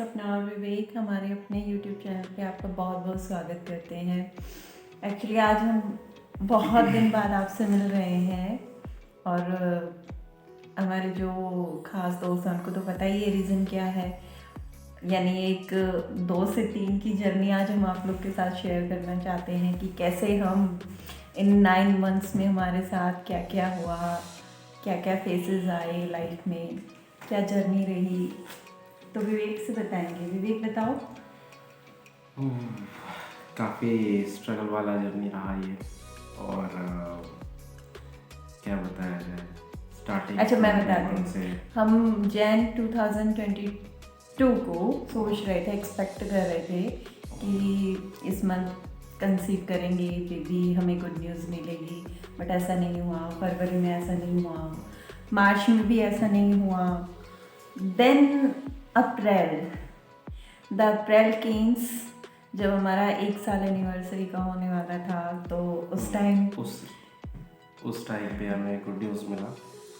सपना और विवेक हमारे अपने YouTube चैनल पे आपका बहुत बहुत स्वागत करते हैं। एक्चुअली आज हम बहुत दिन बाद आपसे मिल रहे हैं और हमारे जो खास दोस्त हैं उनको तो पता ही है रीज़न क्या है। यानी एक 2 से 3 की जर्नी आज हम आप लोग के साथ शेयर करना चाहते हैं कि कैसे हम इन 9 मंथ्स में हमारे साथ क्या क्या हुआ, क्या क्या फेसेस आए लाइफ में, क्या जर्नी रही। तो विवेक से बताएंगे। विवेक बताओ। काफ़ी स्ट्रगल वाला जर्नी रहा ये। और क्या बताया जाए, स्टार्टिंग अच्छा मैं बताती हूँ। हम जैन 2022 को सोच रहे थे, एक्सपेक्ट कर रहे थे कि इस मंथ कंसीव करेंगे बेबी, हमें गुड न्यूज़ मिलेगी, बट ऐसा नहीं हुआ। फरवरी में ऐसा नहीं हुआ, मार्च में भी ऐसा नहीं हुआ। देन द अप्रैल केम्स, जब हमारा 1 साल एनिवर्सरी का होने वाला था, तो उस टाइम उस टाइम पे हमें गुड न्यूज़ मिला।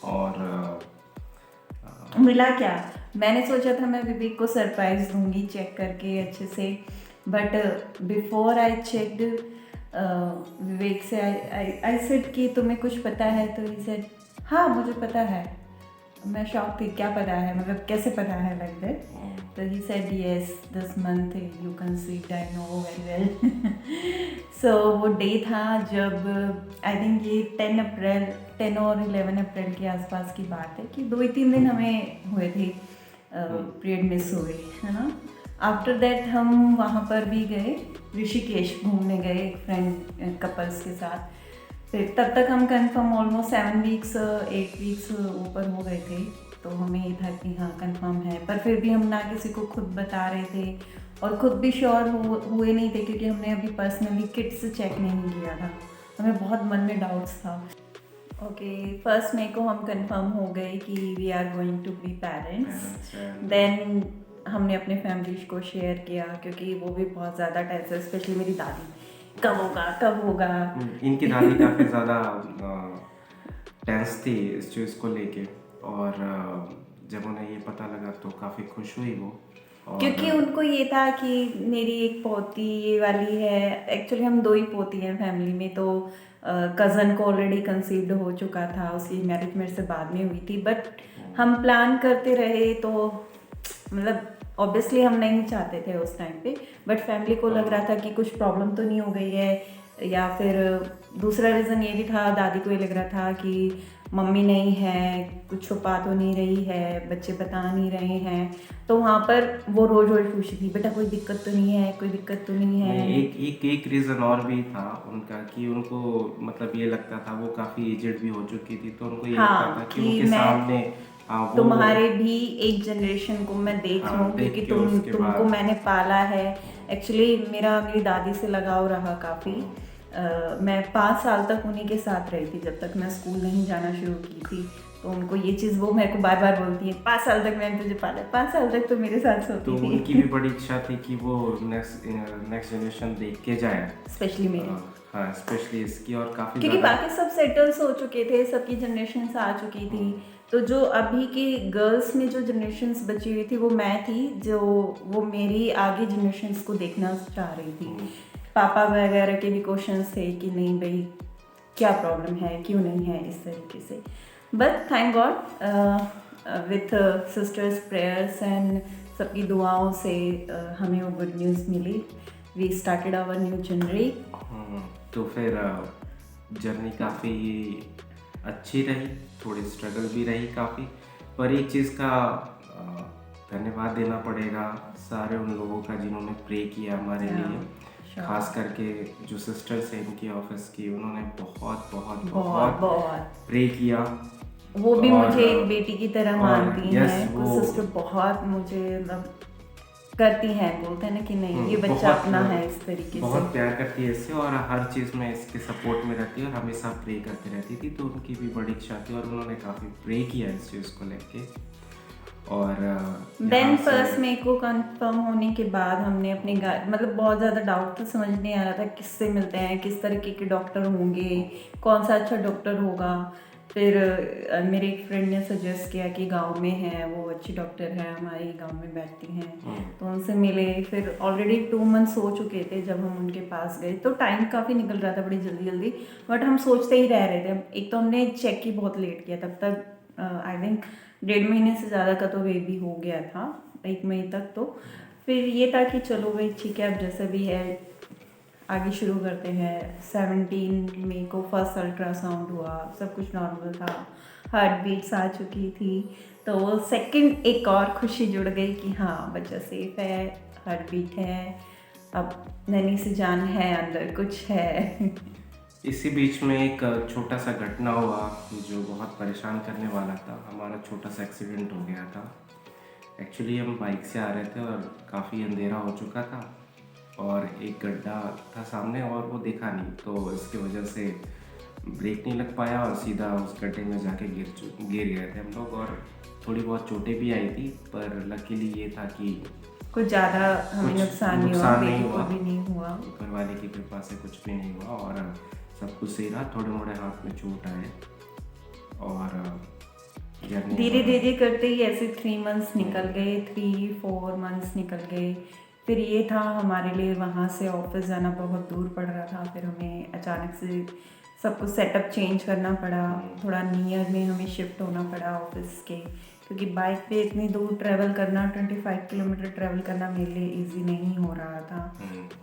और मिला क्या, मैंने सोचा था मैं विवेक को सरप्राइज दूंगी चेक करके अच्छे से, बट बिफोर आई चेक्ड विवेक से आई सेड कि तुम्हें कुछ पता है, तो ही सेड हाँ मुझे पता है। मैं शॉक थी, क्या पता है, मतलब कैसे पता है लाइक दैट। तो he said yes this month you conceived, I know very well. So वो डे था जब आई थिंक ये 10 और 11 अप्रैल के आसपास की बात है कि 2 ही 3 दिन हमें हुए थे पीरियड मिस हुए, है ना। आफ्टर दैट हम वहाँ पर भी गए, ऋषिकेश घूमने गए एक फ्रेंड कपल्स के साथ। फिर तब तक हम कंफर्म ऑलमोस्ट 8 वीक्स ऊपर हो गए थे, तो हमें ये था कि हाँ कंफर्म है। पर फिर भी हम ना किसी को खुद बता रहे थे और खुद भी श्योर हुए नहीं थे, क्योंकि हमने अभी पर्सनली किट्स चेक नहीं किया था। हमें बहुत मन में डाउट्स था। ओके, 1 मई को हम कंफर्म हो गए कि we are going to be parents. Then हमने अपने फैमिलीज को शेयर किया, क्योंकि वो भी बहुत ज़्यादा टेंस, स्पेशली मेरी दादी, कब होगा कब होगा। इनकी दादी काफ़ी ज़्यादा टेंस थी इस चीज़ को लेके। और जब उन्हें ये पता लगा तो काफ़ी खुश हुई वो। क्योंकि उनको ये था कि मेरी एक पोती ये वाली है। एक्चुअली हम 2 ही पोती हैं फैमिली में, तो कज़न को ऑलरेडी कंसीव्ड हो चुका था, उसकी मैरिज मेरे से बाद में हुई थी। बट हम प्लान करते रहे, तो मतलब ऑब्वियसली हम नहीं चाहते थे उस टाइम पे, बट फैमिली को लग रहा था कि कुछ प्रॉब्लम तो नहीं हो गई है। या फिर दूसरा रीज़न ये भी था, दादी को ये लग रहा था कि मम्मी नहीं है, कुछ छुपा तो नहीं रही है, बच्चे बता नहीं रहे हैं। तो वहाँ पर वो रोज रोज पूछी थी, बेटा कोई दिक्कत तो नहीं है, कोई दिक्कत तो नहीं है। एक रीज़न और भी था उनका कि उनको मतलब ये लगता था, वो काफ़ी एजेड भी हो चुकी थी, तो उनको ये लगता था कि उनके सामने तुम्हारे भी एक जनरेशन को मैं देख लूँ, क्योंकि तुमको मैंने पाला है। एक्चुअली मेरी दादी से लगाव रहा काफ़ी। मैं 5 साल तक उन्हीं के साथ रही थी, जब तक मैं स्कूल नहीं जाना शुरू की थी। तो उनको ये चीज़ वो मेरे को बार बार बोलती है, 5 साल तक मैंने तुझे पाला, 5 साल तक तो मेरे साथ सोती तो थी। उनकी भी बड़ी इच्छा थी कि वो नेक्स्ट जनरेशन देख के जाए, स्पेशली मेरी। हाँ स्पेशली इसकी। और काफ़ी क्योंकि बाकी सब सेटल्स हो चुके थे, सबकी जनरेशन आ चुकी थी। तो जो अभी की गर्ल्स में जो जनरेशन्स बची हुई थी, वो मैं थी, जो वो मेरी आगे जनरेशन्स को देखना चाह रही थी। पापा वगैरह के भी क्वेश्चंस थे कि नहीं भाई क्या प्रॉब्लम है, क्यों नहीं है, इस तरीके से। But thank God with sisters prayers and सबकी दुआओं से हमें वो गुड न्यूज़ मिली। We started our new journey. तो फिर जर्नी काफ़ी अच्छी रही, थोड़ी स्ट्रगल भी रही काफ़ी। पर एक चीज़ का धन्यवाद देना पड़ेगा सारे उन लोगों का जिन्होंने प्रे किया हमारे लिए। खास करके जो सिस्टर्स हैं इनकी ऑफिस की, उन्होंने बहुत बहुत बहुत बहुत प्रे किया। वो भी मुझे एक बेटी की तरह मानती हैं। कुछ सिस्टर बहुत मुझे मतलब करती हैं, बोलते हैं ना कि नहीं ये बच्चा अपना है, इस तरीके से बहुत प्यार करती है इससे, और हर चीज़ में इसके सपोर्ट में रहती है और हमेशा प्रे करती रहती थी। तो उनकी भी बड़ी इच्छा थी और उन्होंने काफ़ी प्रे किया इस चीज़ को लेके। और देन 1 मई को कंफर्म होने के बाद हमने अपने मतलब बहुत ज़्यादा डाउट था, समझ नहीं आ रहा था किससे मिलते हैं, किस तरीके के डॉक्टर होंगे, कौन सा अच्छा डॉक्टर होगा। फिर मेरे एक फ्रेंड ने सजेस्ट किया कि गांव में है, वो अच्छी डॉक्टर है, हमारे गांव में बैठती हैं, तो उनसे मिले। फिर ऑलरेडी 2 मंथ्स हो चुके थे जब हम उनके पास गए, तो टाइम काफ़ी निकल रहा था बड़ी जल्दी जल्दी, बट हम सोचते ही रह रहे थे। एक तो हमने चेक ही बहुत लेट किया, तब तक आई थिंक 1.5 महीने से ज़्यादा का तो बेबी हो गया था, 1 मई तक। तो फिर ये था कि चलो भाई ठीक है, अब जैसा भी है आगे शुरू करते हैं। 17 मई को फर्स्ट अल्ट्रासाउंड हुआ, सब कुछ नॉर्मल था, हार्ट बीट्स आ चुकी थी। तो सेकंड एक और खुशी जुड़ गई कि हाँ बच्चा सेफ है, हार्ट बीट है, अब नैनी से जान है, अंदर कुछ है। इसी बीच में एक छोटा सा घटना हुआ जो बहुत परेशान करने वाला था। हमारा छोटा सा एक्सीडेंट हो गया था। एक्चुअली हम बाइक से आ रहे थे और काफ़ी अंधेरा हो चुका था और एक गड्ढा था सामने और वो देखा नहीं, तो इसकी वजह से ब्रेक नहीं लग पाया और सीधा उस गड्ढे में जाके गिर गए थे हम लोग। और थोड़ी बहुत चोटें भी आई थी, पर लकीली ये था कि कुछ ज़्यादा हमें कुछ नुकसान नहीं हुआ, नुकसान नहीं बेबी को हुआ, भी नहीं हुआ। ऊपर वाले की कृपा से कुछ भी नहीं हुआ और सब कुछ सही रहा। थोड़े मोड़े हाथ में चोट आए और धीरे धीरे करते ही ऐसे 3 मंथ्स निकल गए, 3-4 मंथ्स निकल गए। फिर ये था हमारे लिए वहाँ से ऑफिस जाना बहुत दूर पड़ रहा था, फिर हमें अचानक से सब कुछ सेटअप चेंज करना पड़ा, थोड़ा नियर में हमें शिफ्ट होना पड़ा ऑफिस के, क्योंकि बाइक पे इतनी दूर ट्रैवल करना, 25 किलोमीटर ट्रैवल करना मेरे लिए ईजी नहीं हो रहा था।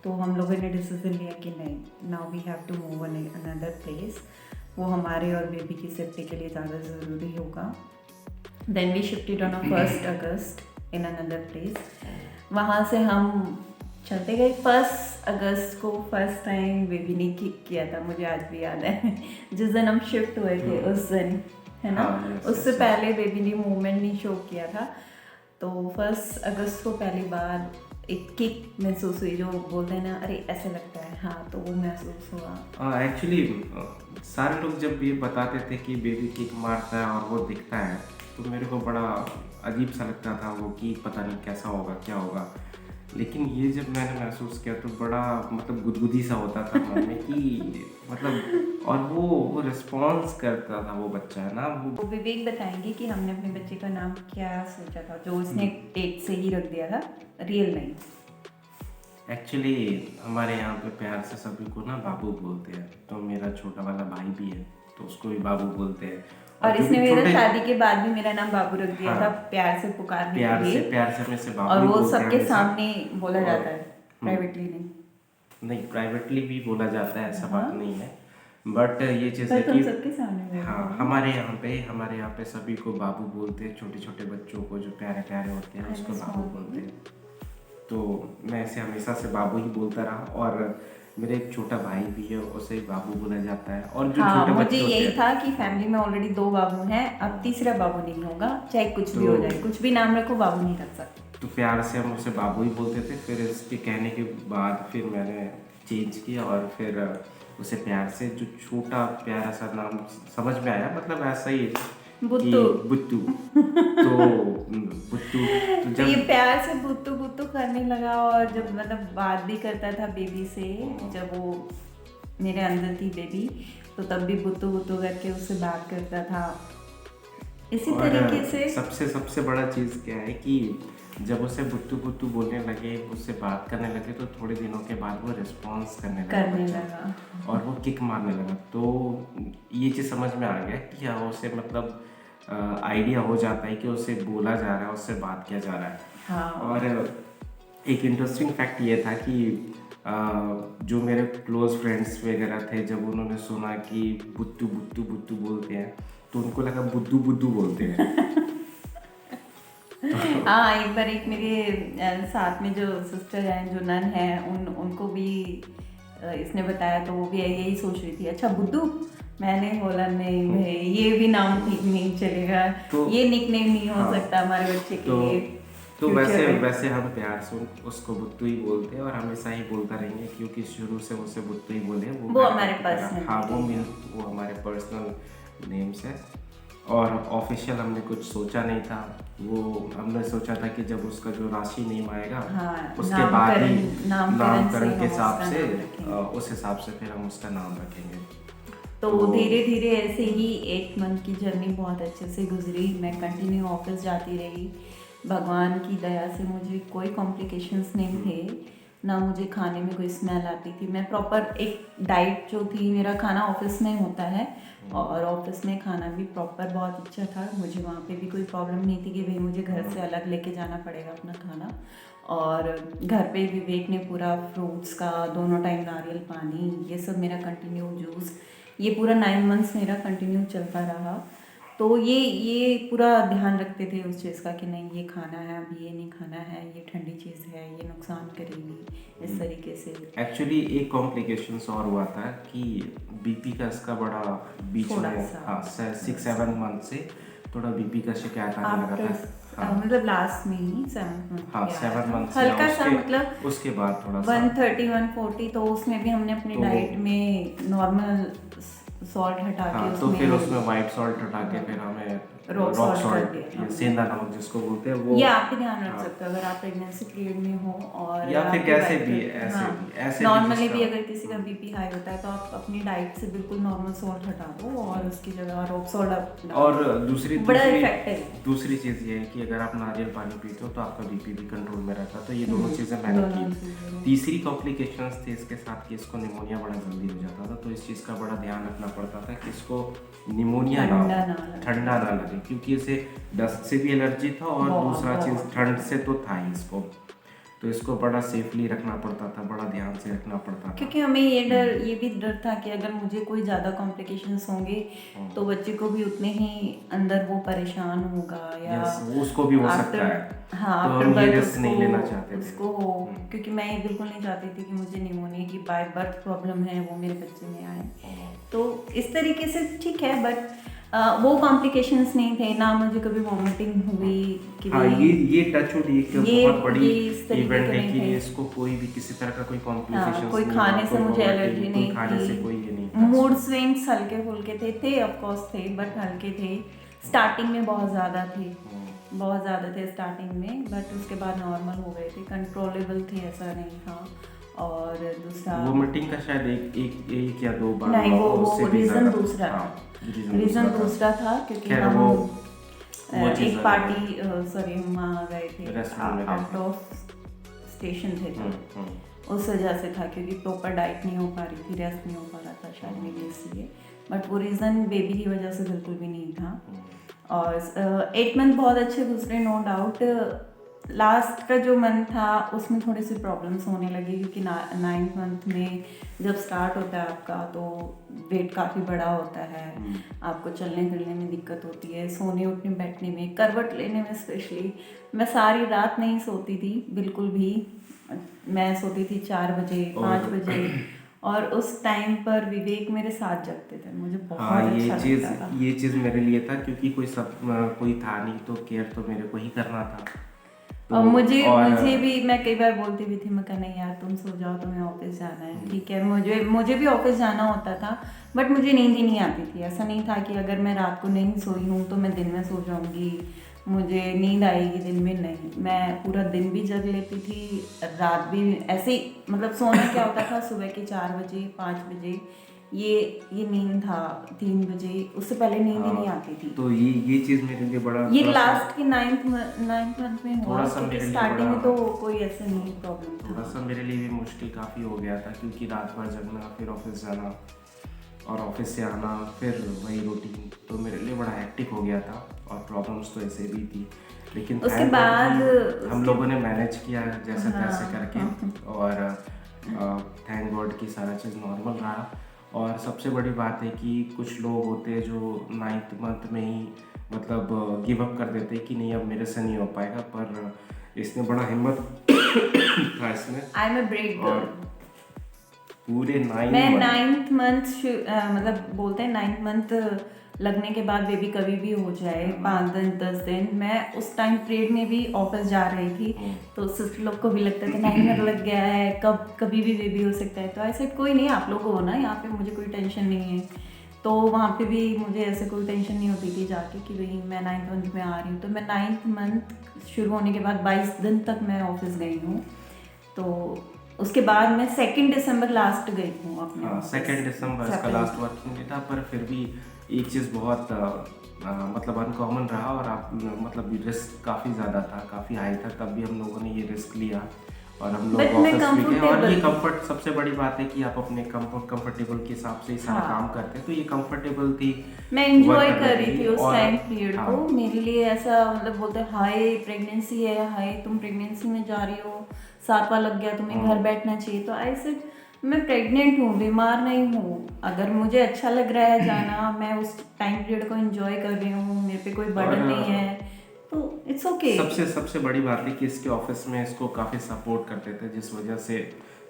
तो हम लोगों ने डिसीजन लिया कि नहीं, now we have to move another place, वो हमारे और बेबी की सेफ्टी के लिए ज़्यादा ज़रूरी होगा। देन वी शिफ्टेड ऑन 1 अगस्त इन अनदर प्लेस। वहाँ से हम चलते गए। 1 अगस्त को फर्स्ट टाइम बेबी ने किक किया था, मुझे आज भी याद है। जिस दिन हम शिफ्ट हुए थे उस दिन, है ना, उससे पहले बेबी ने मूवमेंट नहीं शो किया था। तो 1 अगस्त को पहली बार एक किक महसूस हुई, जो बोलते हैं ना, अरे ऐसे लगता है, हाँ, तो वो महसूस हुआ। एक्चुअली सारे लोग जब ये बताते थे कि बेबी किक मारता है और वो दिखता है, तो मेरे को बड़ा अजीब सा लगता था वो कि पता नहीं कैसा होगा, क्या होगा। लेकिन ये जब मैंने महसूस किया तो बड़ा मतलब गुदगुदी सा होता था मन में कि मतलब, और वो रिस्पॉन्स करता था वो बच्चा, है ना। वो विवेक बताएंगे कि हमने अपने बच्चे का नाम क्या सोचा था, जो उसने एक से ही रख दिया था, रियल नहीं। एक्चुअली हमारे यहाँ पे प्यार से सभी को ना बाबू बोलते हैं, तो मेरा छोटा वाला भाई भी है तो उसको भी बाबू बोलते हैं। और इसने मेरा शादी के बाद भी मेरा नाम बाबू रख दिया था, प्यार से पुकारने के लिए। प्यार से में से बाबू और वो बोलते हैं सबके हमेशा। सामने बोला जाता है, प्राइवेटली नहीं। नहीं, प्राइवेटली भी बोला जाता है, ऐसा बात नहीं है, बट ये चीज़ है पर कि तुम सबके सामने हाँ, हमारे यहाँ पे सभी को बाबू बोलते हैं। छोटे छोटे बच्चों को जो प्यारे प्यारे होते हैं उसको बाबू बोलते हैं। तो मैं ऐसे हमेशा से बाबू ही बोलता रहा और मेरे एक छोटा भाई भी है, उसे बाबू बोला जाता है। और जो छोटे मुझे बच्चे यही होते हैं, था कि फैमिली में ऑलरेडी 2 बाबू हैं, अब तीसरा बाबू नहीं होगा, चाहे कुछ भी हो जाए, कुछ भी नाम रखो, बाबू नहीं रख सकते। तो प्यार से हम उसे बाबू ही बोलते थे। फिर इसके कहने के बाद फिर मैंने चेंज किया और फिर उसे प्यार से जो छोटा प्यारा सा नाम समझ में आया, मतलब ऐसा ही बुत्तू। बुत्तू। तो बुत्तू तो तो ये प्यार से बुत्तू बुत्तू करने लगा, और जब मतलब बात भी करता था बेबी से, जब वो मेरे अंदर थी बेबी, तो तब भी बुत्तू बुत्तू करके उससे बात करता था। इसी तरीके से सबसे बड़ा चीज़ क्या है कि जब उसे बुत्तू बुत्तू बोलने लगे, उससे बात करने लगे, तो थोड़े दिनों के बाद वो रिस्पॉन्स करने लगा और वो किक मारने लगा। तो ये चीज़ समझ में आ गया कि हाँ, उसे मतलब आइडिया हो जाता है कि उसे बोला जा रहा है, उससे बात किया जा रहा है। हाँ। और एक इंटरेस्टिंग फैक्ट ये था कि जो मेरे क्लोज फ्रेंड्स वगैरह थे, जब उन्होंने सुना कि बुत्तू बुत्तू बुत्तू बोलते हैं, तो उनको लगा बुद्धू बुद्धू बोलते हैं। हाँ, एक बार एक मेरे साथ में जो सिस्टर हैं, जो नन है, उनको भी इसने बताया, तो वो भी यही सोच रही थी, अच्छा बुद्धू। मैंने बोला नहीं भाई, ये भी नाम ठीक नहीं चलेगा, ये निकनेम नहीं हो सकता हमारे बच्चे के लिए। तो वैसे हम प्यार से उसको बुत्तू ही बोलते हैं और हमेशा ही बोलता रहेंगे, क्योंकि शुरू से उसे बुत्तू ही बोले। वो हमारे पर्सनल, हाँ, वो हमारे पर्सनल नेम्स है। और ऑफिशियल हमने कुछ सोचा नहीं था। वो हमने सोचा था कि जब उसका जो राशि नेम आएगा, उसके बाद ही नामकरण के हिसाब से, उस हिसाब से फिर हम उसका नाम रखेंगे। तो धीरे धीरे ऐसे ही 8 मंथ की जर्नी बहुत अच्छे से गुजरी। मैं कंटिन्यू ऑफिस जाती रही। भगवान की दया से मुझे कोई कॉम्प्लिकेशंस नहीं थे, ना मुझे खाने में कोई स्मेल आती थी। मैं प्रॉपर एक डाइट जो थी, मेरा खाना ऑफिस में होता है और ऑफिस में खाना भी प्रॉपर बहुत अच्छा था। मुझे वहाँ पे भी कोई प्रॉब्लम नहीं थी कि भाई मुझे घर से अलग लेके जाना पड़ेगा अपना खाना। और घर पे विवेक ने पूरा फ्रूट्स का, दोनों टाइम नारियल पानी, ये सब मेरा कंटिन्यू जूस, ये पूरा 9 मंथ्स मेरा कंटिन्यू चलता रहा। तो ये पूरा ध्यान रखते थे उस चीज़ का कि नहीं ये खाना है, अभी ये नहीं खाना है, ये ठंडी चीज़ है, ये नुकसान करेगी, इस तरीके से। एक्चुअली एक कॉम्प्लिकेशंस और हुआ था कि बीपी का इसका बड़ा बीच थोड़ा में, सा। हाँ 6-7 मंथ से थोड़ा बीपी का शिकायत आने लगा था। हाँ मतलब लास्ट में ही 7 मंथ हाँ 7 मंथ से, हल्का सा, मतलब उसके बाद थोड़ा सा 130 140। तो उसमें भी हमने अपनी डाइट में नॉर्मल सॉल्ट हटा के हाँ, तो फिर उसमें वाइट सॉल्ट हटा के फिर हमें रॉक रॉक सॉल्ट कर सॉल्ट, दिया। ये सेंधा नमक जिसको बोलते हैं वो, ये आप भी ध्यान रख हाँ, सकते हो अगर आप प्रेगनेंसी पीरियड में हो और या फिर आपकी कैसे wife भी का- ऐसे हाँ, भी ऐसे नॉर्मली भी जिसका- अगर किसी का बीपी हाई होता है तो आप अपनी डाइट से बिल्कुल नॉर्मल सॉल्ट हटा दो और उसकी जगह रॉक सॉल्ट आप डालो। और दूसरी बड़ा इफेक्ट है। दूसरी चीज़ ये है कि अगर आप नारियल पानी पीते हो तो आपका बीपी भी कंट्रोल में रहता है। तो ये दोनों चीज़ें मैंने की। तीसरी कॉम्प्लिकेशंस थे इसके साथ कि इसको निमोनिया बड़ा जल्दी हो जाता था। तो इस चीज़ का बड़ा ध्यान रखना पड़ता था कि इसको निमोनिया ना हो, ठंडा ना लगे, क्योंकि इसे डस्ट से भी एलर्जी था और दूसरा चीज़ ठंड से तो था ही इसको। तो इसको बड़ा सेफली रखना पड़ता था, बड़ा ध्यान से रखना पड़ता था, क्योंकि हमें ये भी डर था कि अगर मुझे कोई ज़्यादा कॉम्प्लिकेशंस होंगे तो बच्चे को भी उतने ही अंदर वो परेशान होगा या उसको भी हो सकता है। हाँ, तो हम ये रिस्क नहीं लेना चाहते थे उसको हो, क्योंकि मैं ये बिल्कुल नहीं चाहती थी कि मुझे निमोनिया की बाय बर्थ प्रॉब्लम है वो मेरे बच्चे में आए। तो इस तरीके से ठीक है, बट वो कॉम्प्लिकेशंस नहीं थे, ना मुझे कभी वॉमिटिंग हुई कि हाँ, ये टच वुड एक बहुत बड़ी इस तरीके इवेंट के है नहीं कि थे। इसको कोई भी किसी तरह का कोई कॉम्प्लिकेशंस कोई नहीं खाने हुआ, से कोई मुझे vomiting, एलर्जी कोई नहीं खाने से थी। कोई ये नहीं था। मूड स्विंग्स हल्के फुल्के थे ऑफ कोर्स थे, बट हल्के थे। स्टार्टिंग में बहुत ज़्यादा थे, बहुत ज़्यादा थे स्टार्टिंग में, बट उसके बाद नॉर्मल हो गए थे, कंट्रोलेबल थे, ऐसा नहीं था। और दूसरा वोमिटिंग का शायद एक या दो बार नहीं, हुआ, वो उससे भी रीज़न ज़्यादा। दूसरा था। हाँ, रीज़न दूसरा था क्योंकि खैर, हम वो चीज़ एक पार्टी सॉरी हम वहाँ गए थे, रेस्टोरेंट में गए आउट थे। ऑफ स्टेशन थे तो उस वजह से था, क्योंकि प्रॉपर डाइट नहीं हो पा रही थी, रेस्ट नहीं हो पा रहा था शायद मेरे इसलिए। बट वो रीज़न बेबी की वजह से बिल्कुल भी नहीं था। और 8 मंथ बहुत अच्छे गुजरे, नो डाउट। लास्ट का जो मंथ था उसमें थोड़ी सी प्रॉब्लम्स होने लगी, क्योंकि 9th मंथ में जब स्टार्ट होता है आपका तो वेट काफ़ी बड़ा होता है, आपको चलने फिरने में दिक्कत होती है, सोने उठने बैठने में, करवट लेने में स्पेशली। मैं सारी रात नहीं सोती थी बिल्कुल भी। मैं सोती थी 4 बजे 5 बजे, और उस टाइम पर विवेक मेरे साथ जगते थे, मुझे बहुत हाँ, अच्छा लगता था। ये चीज़ मेरे लिए था, क्योंकि कोई था नहीं, तो केयर तो मेरे को ही करना था। और मुझे भी, मैं कई बार बोलती भी थी, मैं कहा नहीं यार तुम सो जाओ, तुम्हें ऑफिस जाना है, ठीक है। मुझे भी ऑफिस जाना होता था, बट मुझे नींद ही नहीं आती थी। ऐसा नहीं था कि अगर मैं रात को नहीं सोई हूँ तो मैं दिन में सो जाऊँगी, मुझे नींद आएगी दिन में, नहीं। मैं पूरा दिन भी जग लेती थी, रात भी ऐसे ही। मतलब सोना क्या होता था, सुबह के 4 बजे 5 बजे, ये नींद था 3 बजे, उससे पहले नींद ही नहीं आती थी। तो ये चीज़ मेरे लिए बड़ा, ये लास्ट के 9th मंथ में हुआ, थोड़ा सा क्योंकि मेरे लिए स्टार्टिंग में बड़ा- तो कोई ऐसे नहीं प्रॉब्लम थोड़ा था। सा मेरे लिए भी मुश्किल काफ़ी हो गया था, क्योंकि रात भर जगना, फिर ऑफिस जाना और ऑफिस से आना, फिर वही रूटीन, तो मेरे लिए बड़ा हेक्टिक हो गया था। और प्रॉब्लम्स तो ऐसे भी थी, लेकिन उसके thank God बाद कि हम लोगों ने मैनेज किया जैसे तैसे करके। और थैंक गॉड कि सारा चीज़ नॉर्मल रहा। और सबसे बड़ी बात है कि कुछ लोग होते हैं जो 9th मंथ में ही मतलब गिव अप कर देते हैं कि नहीं अब मेरे से नहीं हो पाएगा, पर इसने बड़ा हिम्मत था इसमें। आई एम अ ब्रेव और गर्ल। पूरे 9 मैं month 9th मंथ मतलब बोलते हैं 9th मंथ लगने के बाद बेबी कभी भी हो जाए, 5 दिन 10 दिन, मैं उस टाइम पीरियड में भी ऑफिस जा रही थी। तो सिस्टर लोग को भी लगता था 9 मंथ लग गया है, कभी भी बेबी हो सकता है। तो ऐसे कोई नहीं, आप लोग हो ना यहाँ पे, मुझे कोई टेंशन नहीं है। तो वहाँ पे भी मुझे ऐसे कोई टेंशन नहीं होती थी जाके कि भाई मैं 9th मंथ में आ रही हूँ। तो मैं 9th मंथ शुरू होने के बाद 22 दिन तक मैं ऑफिस गई हूँ। तो उसके बाद मैं 2 दिसंबर लास्ट गई हूँ अपने हाँ, office। 2 दिसंबर इसका Second। लास्ट वर्किंग डे था, पर फिर भी एक चीज़ बहुत मतलब अनकॉमन रहा, और आप मतलब रिस्क काफ़ी ज़्यादा था, काफ़ी हाई था, तब भी हम लोगों ने ये रिस्क लिया और हम लोग But मैं ऑफिस भी गए। और ये comfortable। कंफर्ट सबसे बड़ी बात है कि आप अपने कंफर्टेबल के हिसाब से ही सारा हाँ। काम करते हैं, तो ये कंफर्टेबल थी। मैं इंजॉय work कर करने रही की। थी उस और टाइम पीरियड हाँ, को। मेरे लिए ऐसा मतलब बोलते हैं हाय प्रेगनेंसी है, हाय तुम प्रेगनेंसी में जा रही हो, सातवा लग गया, तुम्हें घर बैठना चाहिए। तो ऐसे मैं प्रेग्नेंट हूँ, बीमार नहीं हूँ। अगर मुझे अच्छा लग रहा है जाना, मैं उस टाइम पीरियड को एंजॉय कर रही हूँ, मेरे पे कोई बर्डन नहीं है, तो इट्स ओके। सबसे सबसे बड़ी बात है कि इसके ऑफिस में इसको काफ़ी सपोर्ट करते थे, जिस वजह से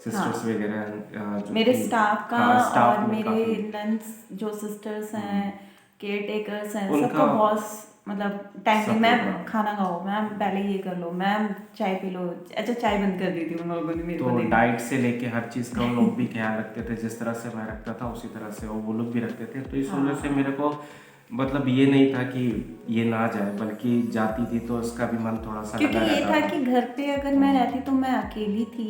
सिस्टर्स हाँ, वगैरह जो मेरे थी, स्टाफ का हाँ, स्टाफ और में मेरे काफ़ी नंस जो सिस्टर्स हैं, केयर टेकर्स हैं, उनका सबका बहुत मतलब टाइमली। सपोर्ट मैम रहा। खाना खाओ, मैम पहले ये कर लो, मैम चाय पी लो। अच्छा चाय बंद कर दी थी उन लोगों ने मेरे को तो नहीं। डाइट से लेके हर चीज़ का उन लोग भी ख्याल रखते थे, जिस तरह से मैं रखता था उसी तरह से वो लोग भी रखते थे। तो इस वजह से हाँ, मेरे को मतलब ये नहीं था कि ये ना जाए, बल्कि जाती थी तो उसका भी मन थोड़ा सा क्योंकि लगा ये रहता था था। कि घर पे अगर मैं रहती तो मैं अकेली थी,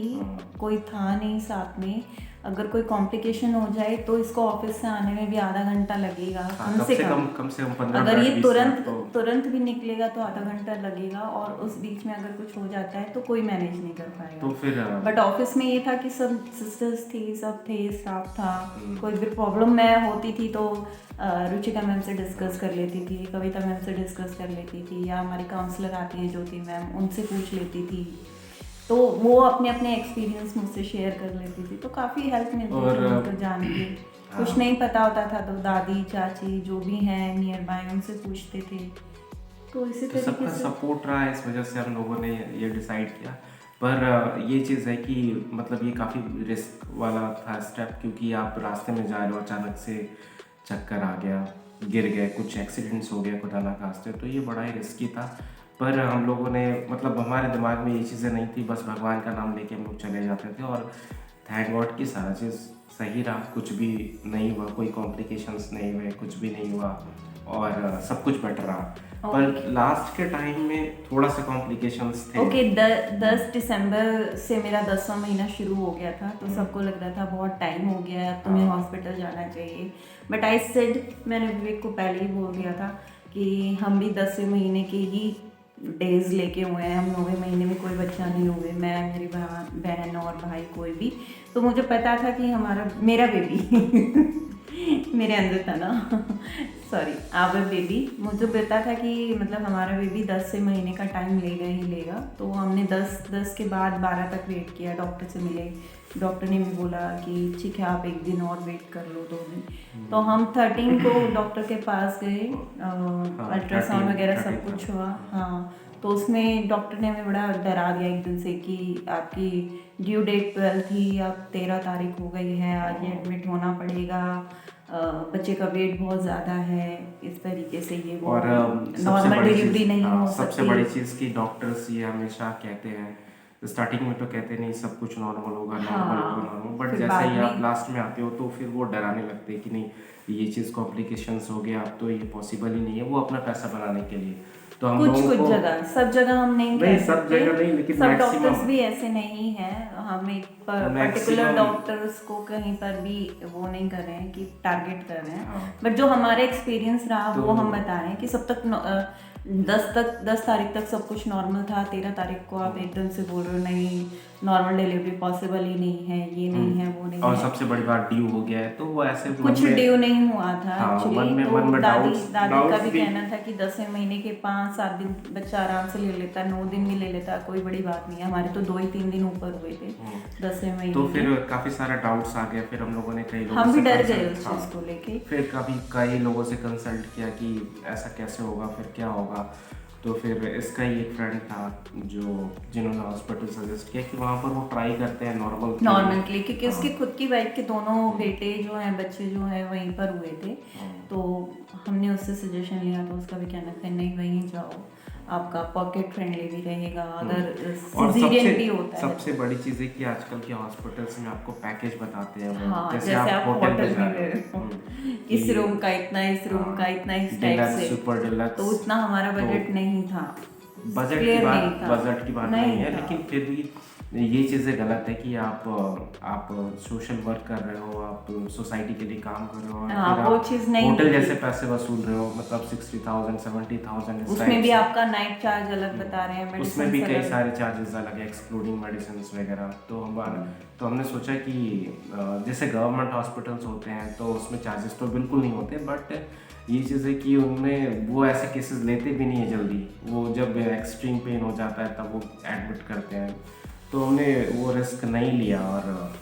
कोई था नहीं साथ में। अगर कोई कॉम्प्लिकेशन हो जाए तो इसको ऑफिस से आने में भी आधा घंटा लगेगा हाँ, कम से कम। कम से कम 15 अगर ये मिनट 20 तुरंत मिनट तो। तुरंत भी निकलेगा तो आधा घंटा लगेगा, और उस बीच में अगर कुछ हो जाता है तो कोई मैनेज नहीं कर पाएगा। तो फिर बट ऑफिस में ये था कि सब सिस्टर्स थी, सब थे, स्टाफ था। कोई भी प्रॉब्लम मैं होती थी तो रुचिका मैम से डिस्कस कर लेती थी, कविता मैम से डिस्कस कर लेती थी, या हमारी काउंसलर आती है ज्योति मैम, उनसे पूछ लेती थी। तो वो अपने अपने एक्सपीरियंस मुझसे शेयर कर लेती थी, तो काफ़ी हेल्प मिलती और थी उनको जान के। कुछ नहीं पता होता था तो दादी चाची जो भी हैं नियर बाय उनसे पूछते थे। तो इसी तो तरीके सबका से सपोर्ट रहा है, इस वजह से हम लोगों ने ये डिसाइड किया। पर ये चीज़ है कि मतलब ये काफ़ी रिस्क वाला था स्टेप, क्योंकि आप रास्ते में जा रहे हो, अचानक से चक्कर आ गया, गिर गए, कुछ एक्सीडेंट्स हो गया खुदा ना खास्ते, तो ये बड़ा ही रिस्की था। पर हम लोगों ने मतलब हमारे दिमाग में ये चीज़ें नहीं थी, बस भगवान का नाम लेके हम लोग चले जाते थे। और थैंक गॉड कि सारा चीज़ सही रहा, कुछ भी नहीं हुआ, कोई कॉम्प्लिकेशंस नहीं हुए, कुछ भी नहीं हुआ, और सब कुछ बेटर रहा। पर लास्ट के टाइम में थोड़ा सा कॉम्प्लिकेशंस थे। ओके। 10 दिसंबर से मेरा 10वां महीना शुरू हो गया था, तो सबको लग रहा था बहुत टाइम हो गया है, तुम्हें हॉस्पिटल जाना चाहिए। बट आई सेड, मैंने विवेक को पहले ही बोल दिया था कि हम भी 10वें महीने के ही डेज लेके हुए हैं, हम 9वें महीने में कोई बच्चा नहीं हुए, मैं, मेरी बहन और भाई, कोई भी। तो मुझे पता था कि मेरा बेबी मेरे अंदर था ना सॉरी, आवर बेबी। मुझे पता था कि मतलब हमारा बेबी 10 महीने का टाइम लेगा ही लेगा। तो हमने 10 के बाद 12 तक वेट किया, डॉक्टर से मिले। डॉक्टर ने भी बोला कि ठीक है आप एक दिन और वेट कर लो, 2 दिन। तो हम 13 को डॉक्टर के पास गए, अल्ट्रासाउंड वगैरह सब कुछ हुआ। हाँ, तो उसमें डॉक्टर ने हमें बड़ा डरा दिया एकदम से कि आपकी ड्यू डेट 12 थी, अब 13 तारीख हो गई है, आज एडमिट होना पड़ेगा, बच्चे का वेट बहुत ज़्यादा है, इस तरीके से ये वो और नॉर्मल डिलीवरी नहीं हो सकती। सबसे बड़ी चीज़ कि डॉक्टर्स ये हमेशा कहते हैं, स्टार्टिंग में तो कहते नहीं सब कुछ नॉर्मल होगा, नॉर्मल होगा, नॉर्मल, बट फिर जैसे बाद ही आप में लास्ट में आते हो तो फिर वो डराने लगते हैं कि नहीं ये चीज़ कॉम्प्लिकेशंस हो गया, अब तो ये पॉसिबल ही नहीं है, वो अपना पैसा बनाने के लिए। तो हम लोगों कुछ को जगह, सब जगह हम नहीं कह सब सकते, जगह नहीं, लेकिन सब डॉक्टर्स मैक्सिमम भी ऐसे नहीं हैं। हम एक पर्टिकुलर मैक्सिमम डॉक्टर्स को कहीं पर भी वो नहीं कर रहे हैं कि टारगेट कर रहे हैं। हाँ, बट जो हमारे एक्सपीरियंस रहा तो वो हम बता रहे हैं कि सब तक 10 तारीख तक सब कुछ नॉर्मल था। 13 तारीख को आप एकदम से बोल रहे हो नहीं नॉर्मल डिलीवरी पॉसिबल ही नहीं है, ये नहीं है, वो नहीं और है। सबसे बड़ी बात ड्यू हो गया है, तो वो ऐसे कुछ ड्यू नहीं हुआ था हाँ, एक्चुअली। मन में दादी का डाउट्स भी भी। कहना था कि 10वें महीने के 5-7 दिन बच्चा आराम से ले लेता, 9 दिन भी ले लेता, कोई बड़ी बात नहीं है। हमारे तो 2 ही 3 दिन ऊपर हुए थे 10वें महीने तो में। फिर काफ़ी सारा डाउट्स आ गया, फिर हम लोगों ने कई लोगों हम भी से डर consult- गए उस चीज़ को लेके। फिर कई लोगों से कंसल्ट किया कि ऐसा कैसे होगा, फिर क्या होगा। तो फिर इसका ही एक फ्रेंड था जिन्होंने हॉस्पिटल सजेस्ट किया कि वहाँ पर वो ट्राई करते हैं नॉर्मल के लिए, क्योंकि उसकी खुद की वाइफ के दोनों बेटे जो हैं, बच्चे जो हैं वहीं पर हुए थे। तो हमने उससे सजेशन लिया, तो उसका भी कहना था नहीं वहीं जाओ, आपका पॉकेट फ्रेंडली भी रहेगा अगर और सिजेरियन भी होता है। सबसे बड़ी चीज़ है कि आजकल के हॉस्पिटल्स में आपको पैकेज बताते हैं वो, हाँ, जैसे आप होटल पे जा रहे हो, इस रूम का इतना, इस रूम का इतना, इस टाइप से। Super deluxe. तो उतना हमारा बजट नहीं था, बजट की बात नहीं है, लेकिन फिर भी ये चीज़ें गलत है कि आप सोशल वर्क कर रहे हो, आप सोसाइटी के लिए काम कर रहे हो और हाँ, फिर वो आप चीज़ नहीं होटल थी। जैसे पैसे वसूल रहे हो, मतलब 60,000 70,000 इस उसमें टाइप भी से। आपका नाइट चार्ज अलग बता रहे हैं, उसमें मेडिसिन भी कई अलग। सारे चार्जेस अलग है, एक्सक्लूडिंग मेडिसिन वगैरह। तो हमने सोचा कि जैसे गवर्नमेंट हॉस्पिटल्स होते हैं तो उसमें चार्जेस तो बिल्कुल नहीं होते, बट ये चीज़ है कि उनमें वो ऐसे केसेस लेते भी नहीं है जल्दी। वो जब एक्सट्रीम पेन हो जाता है तब वो एडमिट करते हैं, तो हमने वो रिस्क नहीं लिया। और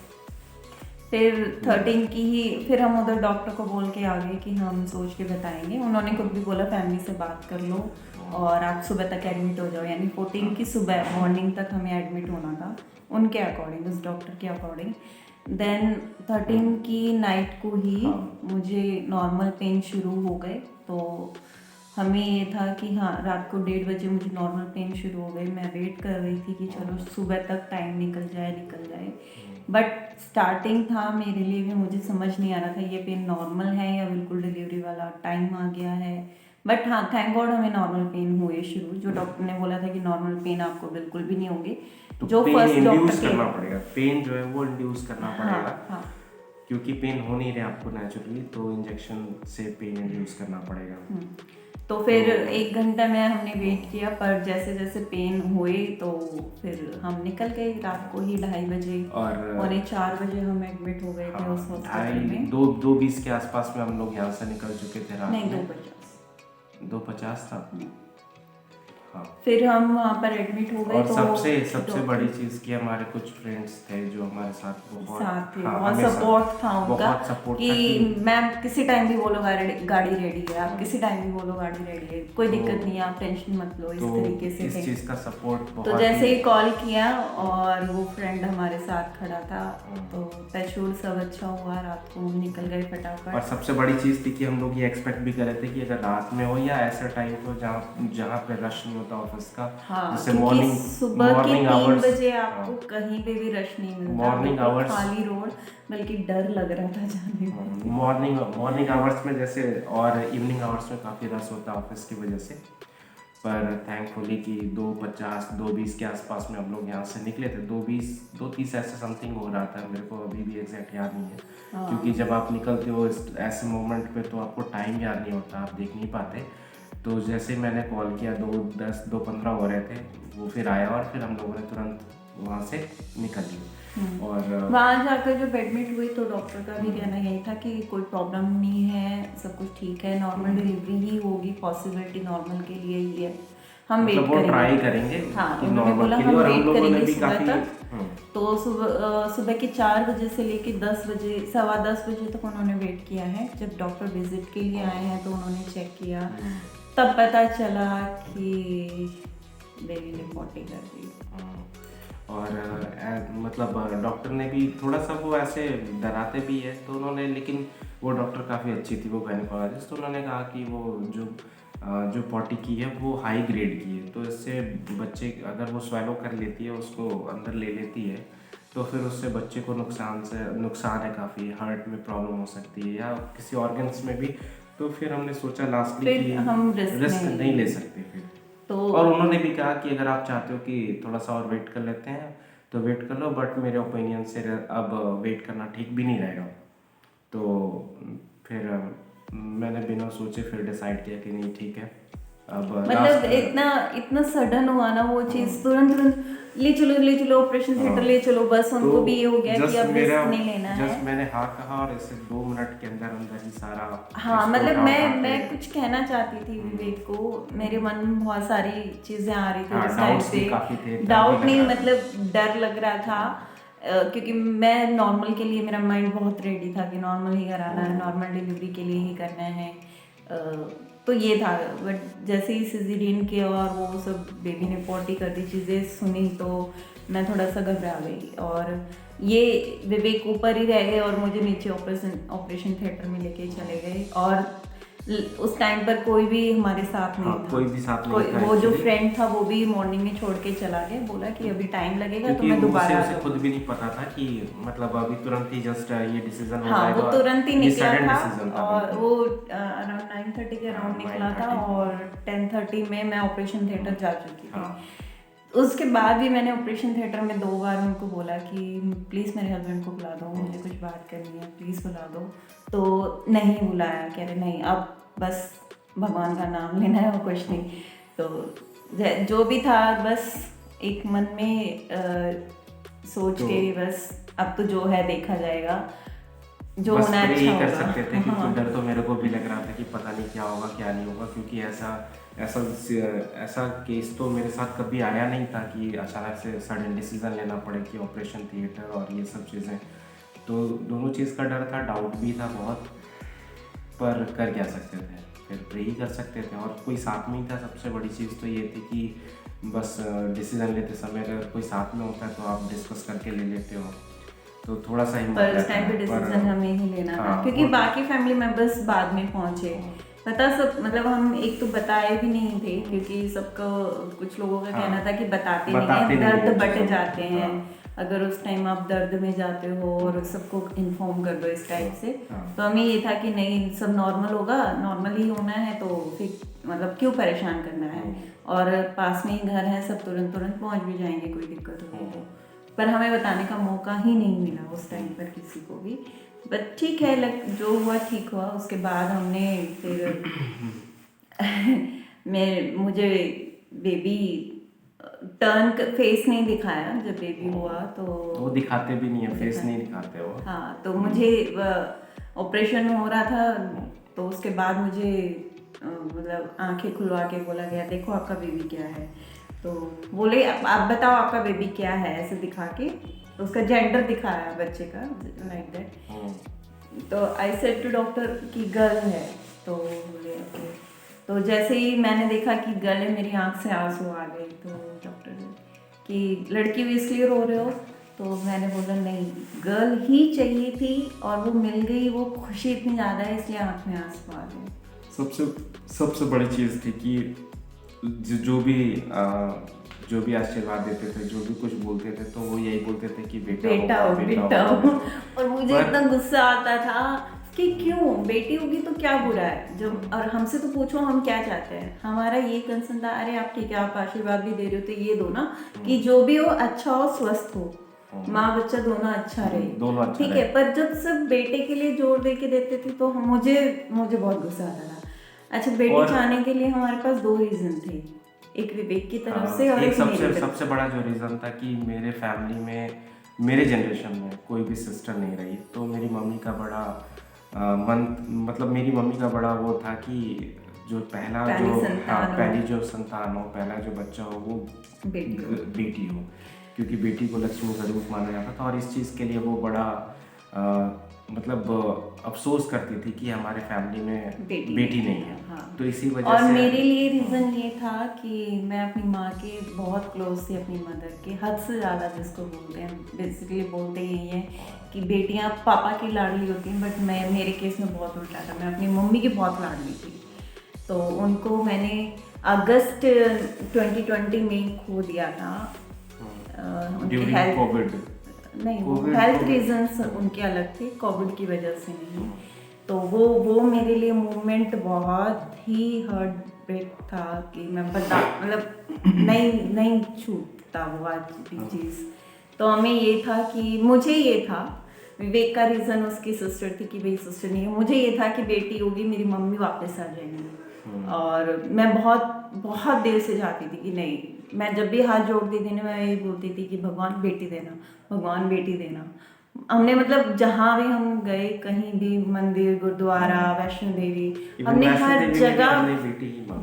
फिर 13 की ही फिर हम उधर डॉक्टर को बोल के आ गए कि हम सोच के बताएंगे। उन्होंने खुद भी बोला फैमिली से बात कर लो और आप सुबह तक एडमिट हो जाओ, यानी 14 की सुबह मॉर्निंग तक हमें एडमिट होना था उनके अकॉर्डिंग, उस डॉक्टर के अकॉर्डिंग। देन 13 की नाइट को ही मुझे नॉर्मल पेन शुरू हो गए। तो हमें ये था कि हाँ, रात को 1:30 बजे मुझे नॉर्मल पेन शुरू हो गई। मैं वेट कर रही थी कि चलो सुबह तक टाइम निकल जाए। बट स्टार्टिंग था मेरे लिए भी, मुझे समझ नहीं आ रहा था ये पेन नॉर्मल है या बिल्कुल डिलीवरी वाला टाइम आ गया है। बट हाँ, थैंक गॉड हमें नॉर्मल पेन हुए शुरू। जो डॉक्टर ने बोला था कि नॉर्मल पेन आपको बिल्कुल भी नहीं होंगे, तो जो पेन फर्स्ट इंड्यूस डॉक्टर के। करना पड़ेगा, पेन जो है वो इंड्यूस करना पड़ेगा। हाँ। क्योंकि पेन हो नहीं रहा आपको नेचुरली, तो इंजेक्शन से पेन इंड्यूस करना पड़ेगा। तो फिर 1 घंटा में हमने वेट किया, पर जैसे जैसे पेन हुए तो फिर हम निकल गए रात को ही 2:30 बजे। और 3:45 बजे हम एडमिट हो गए थे उस हॉस्पिटल में। 2:20 के आसपास में हम लोग यहाँ से निकल चुके थे रात नहीं, में। 2:50। 2:50 था। हाँ। फिर हम वहाँ पर एडमिट हो गए। और तो सबसे डॉक्टर बड़ी चीज़ कि हमारे कुछ फ्रेंड्स थे जो हमारे साथ साथ थे, हाँ, बहुत हमेशा सपोर्ट था उनका बहुत सपोर्ट कि था कि मैम किसी टाइम भी बोलो गाड़ी रेडी है, आप किसी टाइम भी बोलो गाड़ी रेडी है, कोई दिक्कत नहीं है, आप टेंशन मत लो, इस तो तरीके से इस थे। चीज़ का सपोर्ट तो बहुत जैसे ही कॉल किया और वो फ्रेंड हमारे साथ खड़ा था, हाँ। तो टचवुड सब अच्छा हुआ, रात को हम निकल गए और फटाफट। सबसे बड़ी चीज़ थी कि हम लोग ये एक्सपेक्ट भी कर रहे थे कि अगर रात में हो या ऐसा टाइम हो जहाँ जहाँ पे रश नहीं होता ऑफिस का, हाँ, जैसे क्योंकि सुबह के 3 आवर्स, बजे आपको कहीं पे भी रश नहीं मिलता, मॉर्निंग बिल्कुल आवर्स, खाली रोड, बल्कि डर लग रहा था जाने में। मॉर्निंग आवर्स में जैसे, और इवनिंग आवर्स में काफ़ी रश होता है ऑफिस की वजह से। पर थैंकफुली कि 2:50 2:20 के आसपास में हम लोग यहाँ से निकले थे। 2:30 ऐसे समथिंग हो रहा था, मेरे को अभी भी एग्जैक्ट याद नहीं है। क्योंकि जब आप निकलते हो ऐसे मोमेंट पे तो आपको टाइम याद नहीं होता, आप देख नहीं पाते। तो जैसे ही मैंने कॉल किया 2:10 2:15 हो रहे थे, वो फिर आया और फिर हम लोगों ने तुरंत वहाँ से निकल लिए। और वहाँ जाकर जब एडमिट हुई तो डॉक्टर का भी कहना यही था कि कोई प्रॉब्लम नहीं है, सब कुछ ठीक है, नॉर्मल डिलीवरी ही होगी, पॉसिबिलिटी नॉर्मल के लिए ही है, हम वेट मतलब वो करेंगे। ट्राई करेंगे हाँ, कि उन्होंने नॉर्मल बोला के हम लिए, और हम वेट लोगों ने करेंगे भी सुबह काफ़ी तक। तो सुबह के 4 बजे से लेके 10 बजे 10:15 बजे तक उन्होंने वेट किया है। जब डॉक्टर विजिट के लिए आए हैं तो उन्होंने चेक किया, तब पता चला कि बेबी ने पॉटी कर दी। और मतलब डॉक्टर ने भी थोड़ा सा वो ऐसे डराते भी है, तो उन्होंने, लेकिन वो डॉक्टर काफ़ी अच्छी थी, वो गायनेकोलॉजिस्ट, तो उन्होंने कहा कि वो जो पॉटी की है वो हाई ग्रेड की है, तो इससे बच्चे अगर वो स्वेलो कर लेती है, उसको अंदर ले लेती है, तो फिर उससे बच्चे को नुकसान है, काफ़ी हार्ट में प्रॉब्लम हो सकती है या किसी ऑर्गन्स में भी। तो फिर हमने सोचा लास्टली फिर कि हम रिस्क नहीं ले सकते फिर। तो और उन्होंने भी कहा कि अगर आप चाहते हो कि थोड़ा सा और वेट कर लेते हैं तो वेट कर लो, बट मेरे ओपिनियन से अब वेट करना ठीक भी नहीं रहेगा। तो फिर मैंने बिना सोचे फिर डिसाइड किया कि नहीं ठीक है, अब मतलब इतना सडन हुआ ना वो चीज़, तुरंत ले चलो ऑपरेशन थिएटर ले चलो, बस उनको भी ये हो गया कि अब रिस्क नहीं लेना है। जस्ट मैंने हाँ कहा और इससे 2 मिनट के अंदर अंदर ही सारा हाँ, मतलब मैं मैं कुछ कहना चाहती थी विवेक को, मेरे मन में बहुत सारी चीज़ें आ रही थी हाँ, उस टाइम doubts भी काफ़ी थे, पे। डर डाउट भी लग नहीं, रहा था। मतलब डर लग रहा था, क्योंकि मैं नॉर्मल के लिए मेरा माइंड बहुत रेडी था कि नॉर्मल ही कराना है, नॉर्मल डिलीवरी के लिए ही करना है। तो ये था। बट जैसे ही सिजेरियन के और वो सब बेबी ने पॉटी कर दी, चीज़ें सुनी, तो मैं थोड़ा सा घबरा गई। और ये विवेक ऊपर ही रह गए और मुझे नीचे ऑपरेशन थिएटर में लेके चले गए। और उस टाइम पर कोई भी हमारे साथ नहीं था, कोई भी साथ नहीं था। वो जो फ्रेंड था वो भी मॉर्निंग में छोड़ के चला गया, बोला कि अभी टाइम लगेगा तो क्योंकि मैं दोबारा उसे खुद भी नहीं पता था कि मतलब अभी तुरंत ही जस्ट ये डिसीजन हो हाँ, जाएगा। वो तुरंत ही निकला डिसीजन था और वो अराउंड 9:30 के अराउंड निकला था और 10:30 में मैं ऑपरेशन थिएटर जा चुकी थी। उसके बाद भी मैंने ऑपरेशन थिएटर में 2 बार उनको बोला कि प्लीज़ मेरे हस्बैंड को बुला दो, मुझे कुछ बात करनी है, प्लीज़ बुला दो। तो नहीं बुलाया, कह रहे नहीं अब बस भगवान का नाम लेना है और कुछ नहीं। तो जो भी था बस एक मन में सोच के बस अब तो जो है देखा जाएगा, जो बस होना pray अच्छा ही होगा। कर सकते थे, क्योंकि हाँ। डर तो मेरे को भी लग रहा था कि पता नहीं क्या होगा क्या नहीं होगा, क्योंकि ऐसा ऐसा केस तो मेरे साथ कभी आया नहीं था कि अचानक से सडन डिसीजन लेना पड़े कि ऑपरेशन थिएटर और ये सब चीज़ें। तो दोनों चीज़ का डर था, डाउट भी था बहुत, पर कर क्या सकते थे, फिर प्रे ही कर सकते थे और कोई साथ में ही था। सबसे बड़ी चीज़ तो ये थी कि बस डिसीजन लेते समय अगर कोई साथ में होता है तो आप डिस्कस करके ले लेते हो, तो थोड़ा सा हिम्मत पर उस रहता टाइम पे है, डिसीजन हमें ही लेना था, हाँ, क्योंकि वो- बाकी फैमिली मेंबर्स बाद में पहुंचे। पता सब मतलब हम एक तो बताए भी नहीं थे, क्योंकि सबको कुछ लोगों का हाँ, कहना था कि बताते बताते नहीं नहीं हैं, हैं दर्द बट चीज़ों को। जाते हैं। हाँ। अगर उस टाइम आप दर्द में जाते हो और सबको इन्फॉर्म कर दो इस टाइप से, हाँ। तो हमें ये था कि नहीं सब नॉर्मल होगा, नॉर्मल ही होना है, तो फिर मतलब क्यों परेशान करना है, और पास में ही घर है, सब तुरंत तुरंत पहुंच भी जाएंगे कोई दिक्कत होगी तो। पर हमें बताने का मौका ही नहीं मिला उस टाइम पर किसी को भी। बट ठीक है, जो हुआ ठीक हुआ। उसके बाद हमने फिर मुझे बेबी टर्न फेस नहीं दिखाया जब बेबी हुआ, तो वो दिखाते भी नहीं है, फेस नहीं दिखाते वो। हाँ, तो मुझे ऑपरेशन हो रहा था, तो उसके बाद मुझे मतलब आंखें खुलवा के बोला गया देखो आपका बेबी क्या है। तो बोले आप बताओ आपका बेबी क्या है, ऐसे दिखा के, तो उसका जेंडर दिखाया बच्चे का, लाइक दैट। तो आई सेड टू डॉक्टर कि गर्ल है, तो बोले ओके। तो जैसे ही मैंने देखा कि गर्ल है, मेरी आंख से आंसू आ गए। तो डॉक्टर ने कि लड़की भी इसलिए रो रहे हो, तो मैंने बोला नहीं, गर्ल ही चाहिए थी और वो मिल गई, वो खुशी इतनी ज़्यादा है इसलिए आंख में आंसू आ गए। सबसे बड़ी चीज़ थी कि जो भी आशीर्वाद देते थे, जो भी कुछ बोलते थे, तो वो यही बोलते थे कि बेटा हो। और मुझे इतना पर गुस्सा आता था कि क्यों बेटी होगी तो क्या बुरा है, जब और हमसे तो पूछो हम क्या चाहते हैं। हमारा ये कंसर्न था, अरे आप ठीक है आप आशीर्वाद भी दे रहे हो तो ये दो ना कि जो भी हो अच्छा हो, स्वस्थ हो, माँ बच्चा दोनों अच्छा रहे, दोनों अच्छा ठीक है। पर जब सब बेटे के लिए जोर दे के देते थे तो मुझे बहुत गुस्सा आता था। अच्छा, बेटी चाहने के लिए हमारे पास 2 रीजन थे, एक विवेक की तरफ से और एक एक मेरी तरफ सबसे बड़ा जो रीज़न था कि मेरे फैमिली में, मेरे जनरेशन में कोई भी सिस्टर नहीं रही, तो मेरी मम्मी का बड़ा मतलब मेरी मम्मी का बड़ा वो था कि जो पहली जो संतान हो, पहला जो बच्चा हो वो बेटी हो, क्योंकि बेटी को लक्ष्मी का रूप माना जाता था। और इस चीज़ के लिए वो बड़ा मतलब अफसोस करती थी कि हमारे फैमिली में बेटी नहीं है। हाँ। तो इसी वजह और से मेरे लिए रीज़न ये था कि मैं अपनी माँ के बहुत क्लोज थी, अपनी मदर के हद से ज़्यादा, जिसको बोलते हैं बेसिकली बोलते यही है कि बेटियाँ पापा की लाडली होती हैं, बट मेरे केस में बहुत उल्टा था, मैं अपनी मम्मी की बहुत लाडली थी। तो उनको मैंने अगस्त 2020 में खो दिया था। उनकी हेल्थ कोविड नहीं, वो हेल्थ रीजंस उनके अलग थे, कोविड की वजह से नहीं। तो वो मेरे लिए मूवमेंट बहुत ही हार्ट ब्रेक था कि मैं मतलब नहीं छूटता वो आज की चीज़। तो हमें ये था कि मुझे ये था, विवेक का रीज़न उसकी सिस्टर थी कि भाई सिस्टर नहीं है, मुझे ये था कि बेटी होगी, मेरी मम्मी वापस आ जाएंगी। और मैं बहुत देर से चाहती थी कि नहीं, मैं जब भी हाथ जोड़ती थी ना, मैं यही बोलती थी कि भगवान बेटी देना, भगवान बेटी देना। हमने मतलब जहाँ भी हम गए, कहीं भी मंदिर, गुरुद्वारा, वैष्णो देवी, हमने हर जगह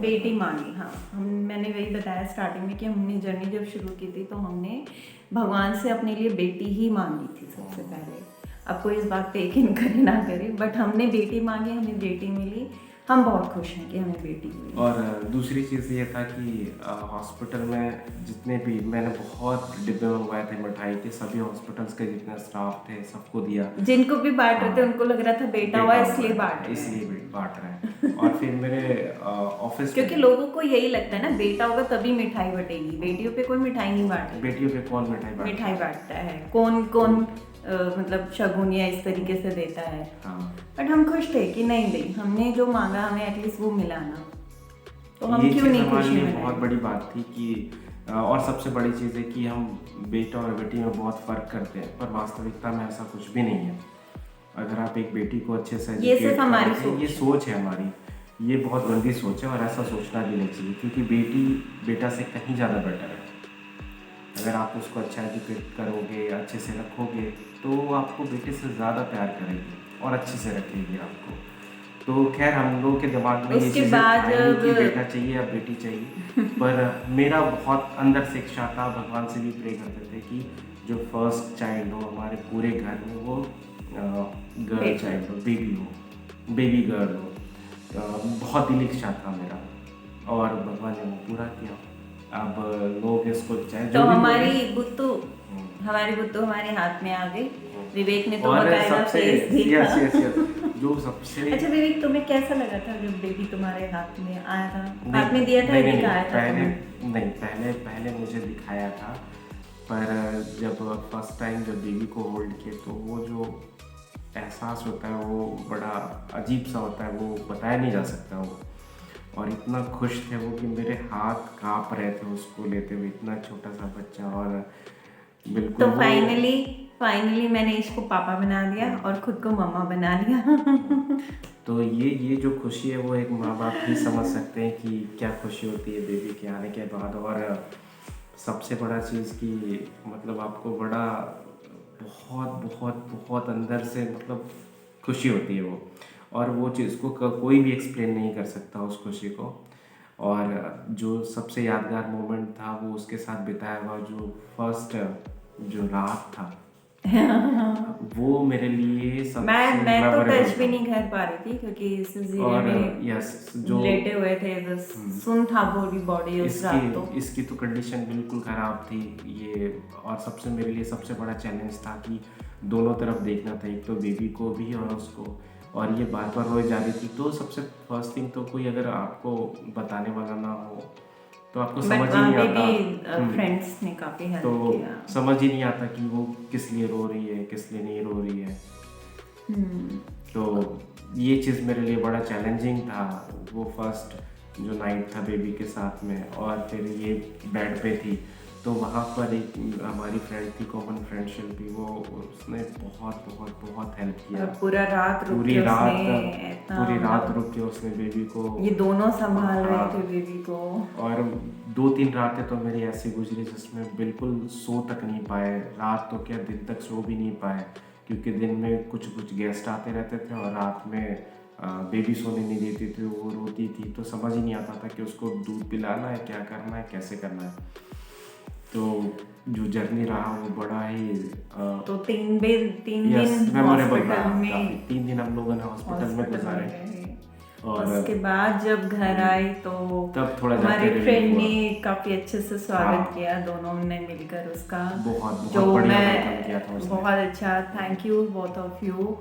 बेटी मांगी। हाँ, मैंने वही बताया स्टार्टिंग में कि हमने जर्नी जब शुरू की थी तो हमने भगवान से अपने लिए बेटी ही मांगी थी सबसे पहले। अब कोई इस बात पे यकीन करे ना करे, बट हमने बेटी मांगी, हमें बेटी मिली, हम बहुत खुश हैं कि हमें बेटी मिली। और दूसरी चीज़ ये था कि हॉस्पिटल में जितने भी मैंने बहुत डिब्बे मंगवाए थे मिठाई के, सभी हॉस्पिटल्स के जितने स्टाफ थे सबको दिया। जिनको भी बांट रहे थे उनको लग रहा था बेटा हुआ इसलिए बांट रहे हैं। और फिर मेरे ऑफिस, क्योंकि लोगों को यही लगता है ना बेटा होगा तभी मिठाई बटेगी, बेटियों पे कोई मिठाई नहीं बांटती। बेटियों पे कौन मिठाई बांटता है, कौन मतलब शगुन या इस तरीके से देता है। बट हम खुश थे कि नहीं हमने जो मांगा हमें एटलीस्ट वो मिला ना, तो हम क्यों नहीं खुश हैं। बहुत बड़ी बात थी कि और सबसे बड़ी चीज़ है कि हम बेटा और बेटी में बहुत फ़र्क करते हैं, पर वास्तविकता में ऐसा कुछ भी नहीं है। अगर आप एक बेटी को अच्छे से ये सिर्फ एजुकेट हमारी करोगे, ये सोच है हमारी, ये बहुत गंदी सोच है और ऐसा सोचना भी नहीं चाहिए, क्योंकि बेटी बेटा से कहीं ज़्यादा बेटर है। अगर आप उसको अच्छा एजुकेट करोगे, अच्छे से रखोगे, तो वो आपको बेटे से ज़्यादा प्यार करेगी और अच्छे से रखेगी आपको। तो खैर हम लोगों के दिमाग में ये उसके चीज़ें बाद आई नहीं कि जब बेटा चाहिए या बेटी चाहिए, पर मेरा बहुत अंदर से इच्छा था, भगवान से भी प्रे करते थे कि जो फर्स्ट चाइल्ड हो हमारे पूरे घर में वो गर्ल चाइल्ड हो, बेबी हो, बेबी गर्ल हो। बहुत दिली इच्छा था मेरा और भगवान ने वो पूरा किया। अब लोग इसको चाहे तो जो भी हमारी बोले। बुत्तू हमारे हाथ में आ गई। विवेक ने तो और बकायदा सबसे फेस देखा। यस यस यस जो सबसे अच्छा विवेक, तुम्हें कैसा लगा था जब बेबी तुम्हारे हाथ में आया था? नहीं हाथ में दिया था नहीं या नहीं दिखाया था पहले तुम्हें? नहीं पहले पहले मुझे दिखाया था, पर जब फर्स्ट टाइम जब बेबी को होल्ड किए तो वो जो एहसास होता है वो बड़ा अजीब सा होता है, वो बताया नहीं जा सकता वो। और इतना खुश थे वो कि मेरे हाथ काँप रहे थे उसको लेते हुए, इतना छोटा सा बच्चा। और बिल्कुल तो वो फाइनली मैंने इसको पापा बना दिया और खुद को मम्मा बना लिया। तो ये जो खुशी है वो एक माँ बाप ही समझ सकते हैं कि क्या खुशी होती है बेबी के आने के बाद। और सबसे बड़ा चीज़ कि मतलब आपको बड़ा बहुत बहुत बहुत अंदर से मतलब खुशी होती है वो, और वो चीज़ को कोई भी एक्सप्लेन नहीं कर सकता उस खुशी को। और जो सबसे यादगार मोमेंट था वो उसके साथ बिताया हुआ जो फर्स्ट जो रात था वो मेरे लिए सबसे मैं तो मेमोरेबल टच भी था। नहीं कर पा रही थी क्योंकि इस एरिया और में यस जो लेटे हुए थे, बस सुन था पूरी बॉडी उस रात तो। इसकी तो कंडीशन बिल्कुल ख़राब थी ये। और सबसे मेरे लिए सबसे बड़ा चैलेंज था कि दोनों तरफ देखना था, एक तो बेबी को भी और उसको, और ये बार बार रोए जा रही थी। तो सबसे फर्स्ट थिंग तो कोई अगर आपको बताने वाला ना हो तो आपको बट समझ ही वहाँ नहीं पे आता। भी फ्रेंड्स ने काफ़ी हेल्प तो किया। समझ ही नहीं आता कि वो किस लिए रो रही है, किस लिए नहीं रो रही है। तो ये चीज़ मेरे लिए बड़ा चैलेंजिंग था, वो फर्स्ट जो नाइट था बेबी के साथ में। और फिर ये बेड पे थी तो वहाँ पर एक हमारी फ्रेंड थी, कॉमन फ्रेंड शिल्पी, वो उसने बहुत बहुत बहुत हेल्प किया। और पूरा रात रुक पूरी के रात उसने इतना पूरी रात मतलब रुक के उसने बेबी को, ये दोनों संभाल रहे हाँ, थे बेबी को। और 2-3 रातें तो मेरी ऐसी गुजरी जिसमें बिल्कुल सो तक नहीं पाए, रात तो क्या दिन तक सो भी नहीं पाए, क्योंकि दिन में कुछ कुछ गेस्ट आते रहते थे और रात में बेबी सोने नहीं देती थी, वो रोती थी। तो समझ ही नहीं आता था कि उसको दूध पिलाना है, क्या करना है, कैसे करना है। तो जो जर्नी रहा वो बड़ा ही तो 3 यस दिन मेमोरेबल रहा हॉस्पिटल काफ़ी। में 3 दिन हम लोगों ने हॉस्पिटल में गुजारे। रहे। और उसके बाद जब घर आई तो तब थोड़ा हमारे जाके फ्रेंड रिलीफ ने हुआ। काफ़ी अच्छे से स्वागत हाँ। किया, दोनों ने मिलकर उसका। बहुत जो बढ़िया मैं वेलकम किया था उसने। बहुत अच्छा, thank you both of you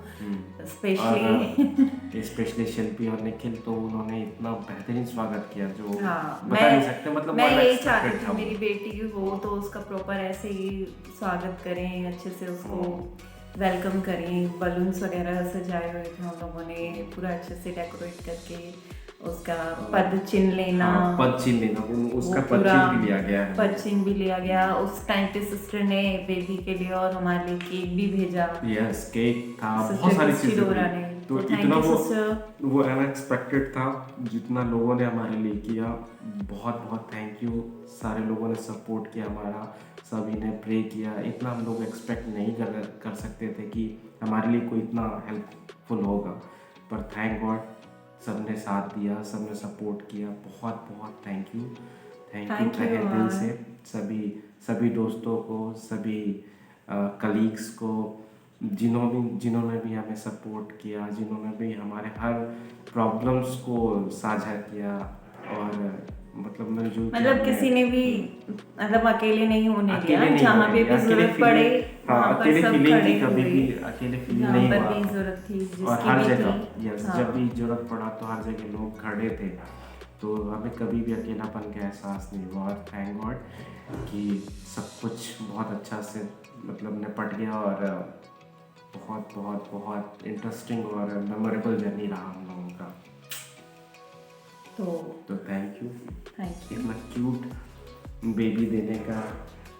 specially. Specially Shilpi और निखिल, तो उन्होंने इतना बेहतरीन स्वागत किया जो हाँ, बता नहीं सकते। मतलब मैं वो यही unexpected चाहती था थी वो। मेरी बेटी हो तो उसका प्रॉपर ऐसे ही स्वागत करें, अच्छे से उसको वेलकम करें। बलून्स वगैरह सजाए हुए थे हम लोगों ने, पूरा अच्छे से डेकोरेट करके उसका पद चिन्ह लेना। हाँ, पद चिन्ह लेना, उसका वो पद पूरा चिन्ह भी लिया गया है। पद चिन्ह भी लिया गया। उस टाइम पे सिस्टर ने बेबी के लिए और हमारे लिए केक भी भेजा। यस केक था, बहुत सिस्टर सारी क्रिस्टी चीज़ें डोरा थी। ने, तो तो थैंक इतना यू सिस्टर। वो अनएक्सपेक्टेड था जितना लोगों ने हमारे लिए किया। बहुत बहुत थैंक यू। सारे लोगों ने सपोर्ट किया हमारा, सभी ने प्रे किया। इतना हम लोग एक्सपेक्ट नहीं कर सकते थे कि हमारे लिए कोई इतना हेल्पफुल होगा, पर थैंक गॉड सबने साथ दिया, सबने सपोर्ट किया। बहुत बहुत थैंक यू तहे दिल से सभी सभी दोस्तों को, सभी कलीग्स को, जिन्होंने भी हमें सपोर्ट किया, जिन्होंने भी हमारे हर प्रॉब्लम्स को साझा किया। और मतलब मिलजुल के मतलब हमने किसी ने भी मतलब अकेले नहीं होने दिया, अकेले नहीं जहाँ पे होने भी दिया। जरूरत पड़े वहाँ पर अकेले सब फीलिंग खड़े की कभी हुए। भी अकेले फीलिंग जहाँ नहीं पर हुआ। भी जरूरत थी, और जिसकी हर भी जगह थी। यस हाँ। जब भी जरूरत पड़ा तो हर जगह लोग खड़े थे, तो हमें कभी भी अकेलापन का एहसास नहीं हुआ। और थैंक गॉड कि सब कुछ बहुत अच्छा से मतलब निपट गया। और बहुत बहुत बहुत इंटरेस्टिंग और मेमोरेबल जर्नी रहा हम लोगों का। तो थैंक यू। Thank you. इतना क्यूट बेबी देने का,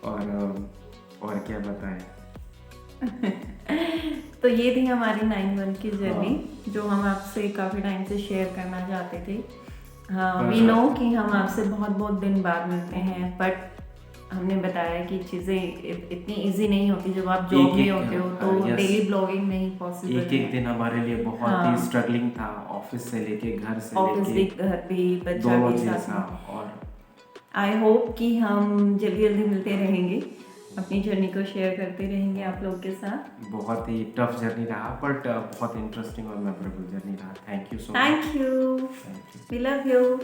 और क्या बताएं। तो ये थी हमारी 9 मंथ की जर्नी जो हम आपसे काफ़ी टाइम से शेयर करना चाहते थे। हाँ, वी नो कि हम आपसे बहुत बहुत दिन बाद मिलते हैं, बट हमने बताया कि चीज़ें इतनी इजी नहीं होती जब आप जॉब में होते हो, तो yes, डेली ब्लॉगिंग नहीं पॉसिबल एक एक दिन हमारे लिए बहुत हाँ, ही स्ट्रगलिंग था, ऑफिस से लेके घर से ऑफिस भी, लेके घर भी, बच्चा दोनों भी चीज़ साथ का। में। और आई होप कि हम जल्दी जल्दी मिलते रहेंगे, अपनी जर्नी को शेयर करते रहेंगे आप लोग के साथ। बहुत ही टफ जर्नी रहा, बट बहुत इंटरेस्टिंग और मेमोरेबल जर्नी रहा। Thank you so much. Thank you, thank you. We love you.